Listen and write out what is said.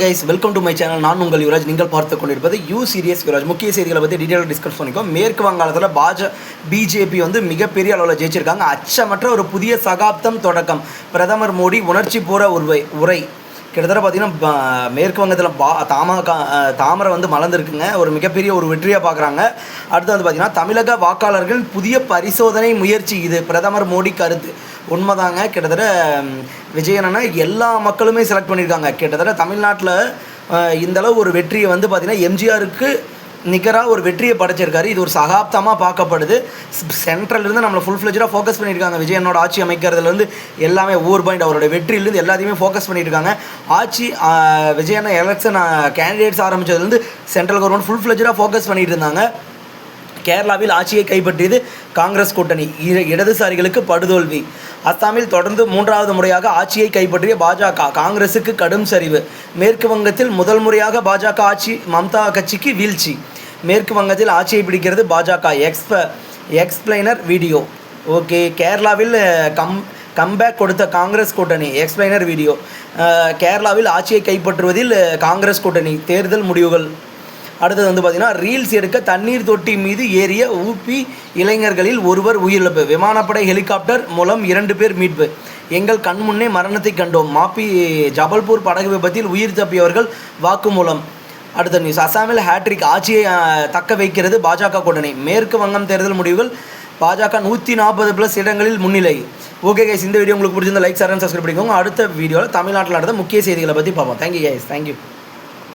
Guys, welcome to my channel. நான் உங்கள் யுவராஜ். நீங்கள் பார்த்து கொண்டிருப்பது யூ சீரியஸ் யுவராஜ். முக்கிய செய்திகளை பற்றி டீட்டெயிலாக டிஸ்கஸ் பண்ணிக்கோம். மேற்கு வங்காளத்தில் பிஜேபி மிகப்பெரிய அளவில் ஜெயிச்சிருக்காங்க. அச்சமற்ற ஒரு புதிய சகாப்தம் தொடக்கம். பிரதமர் மோடி உணர்ச்சி பூர உரை. கிட்டத்தட்ட பார்த்தீங்கன்னா மேற்கு வங்கத்தில் தாமரை மலர்ந்துருக்குங்க. ஒரு மிகப்பெரிய ஒரு வெற்றியாக பார்க்குறாங்க. அடுத்து பார்த்தீங்கன்னா தமிழக வாக்காளர்கள் புதிய பரிசோதனை முயற்சி. இது பிரதமர் மோடி கருத்து. உண்மைதாங்க. கிட்டத்தட்ட விஜயனை எல்லா மக்களுமே செலக்ட் பண்ணியிருக்காங்க. கிட்டத்தட்ட தமிழ்நாட்டில் இந்தளவு ஒரு வெற்றியை பார்த்திங்கன்னா எம்ஜிஆருக்கு நிகராக ஒரு வெற்றியை படைச்சிருக்காரு. இது ஒரு சகாப்தமாக பார்க்கப்படுது. சென்ட்ரல்லேருந்து நம்மளை ஃபுல் ஃப்ளெஜாக ஃபோக்கஸ் பண்ணியிருக்காங்க. விஜயனோட ஆட்சி அமைக்கிறதுலேருந்து எல்லாமே ஒவ்வொரு பாயிண்ட் அவரோட வெற்றியிலேருந்து எல்லாத்தையுமே ஃபோக்கஸ் பண்ணியிருக்காங்க. ஆட்சி விஜயண்ணா எலெக்ஷன் கேண்டிடேட்ஸ் ஆரம்பித்ததுலேருந்து சென்ட்ரல் கவர்மெண்ட் ஃபுல் ஃப்ளெஜாக ஃபோக்கஸ் பண்ணிகிட்டு இருந்தாங்க. கேரளாவில் ஆட்சியை கைப்பற்றியது காங்கிரஸ் கூட்டணி. இடதுசாரிகளுக்கு படுதோல்வி. அஸ்ஸாமில் தொடர்ந்து 3வது முறையாக ஆட்சியை கைப்பற்றிய பாஜக. காங்கிரஸுக்கு கடும் சரிவு. மேற்கு வங்கத்தில் முதல் முறையாக பாஜக ஆட்சி. மம்தா கட்சிக்கு வீழ்ச்சி. மேற்கு வங்கத்தில் ஆட்சியை பிடிக்கிறது பாஜக. Explainer video. ஓகே. கேரளாவில் கம்பேக் கொடுத்த காங்கிரஸ் கூட்டணி. Explainer video. கேரளாவில் ஆட்சியை கைப்பற்றுவதில் காங்கிரஸ் கூட்டணி. தேர்தல் முடிவுகள். அடுத்தது பார்த்திங்கன்னா ரீல்ஸ் எடுக்க தண்ணீர் தொட்டி மீது ஏறிய ஊபி இளைஞர்களில் ஒருவர் உயிரிழப்பு. விமானப்படை ஹெலிகாப்டர் மூலம் 2 பேர் மீட்பு. எங்கள் கண்முன்னே மரணத்தை கண்டோம். ஜபல்பூர் படகு விபத்தில் உயிர் தப்பியவர்கள் வாக்குமூலம். அடுத்த நியூஸ். அசாமில் ஹேட்ரிக். ஆட்சியை தக்க வைக்கிறது பாஜக கூட்டணி. மேற்கு வங்கம் தேர்தல் முடிவுகள். பாஜக 140+ இடங்களில் முன்னிலை. ஓகே கைஸ், இந்த வீடியோ உங்களுக்கு பிடிச்சிருந்த லைக், ஷேர் அண்ட் சப்ஸ்கிரைப் பண்ணிக்கோங்க. அடுத்த வீடியோவில் தமிழ்நாட்டில் நடந்த முக்கிய செய்திகளை பற்றி பார்ப்போம். Thank you guys. தேங்க்யூ.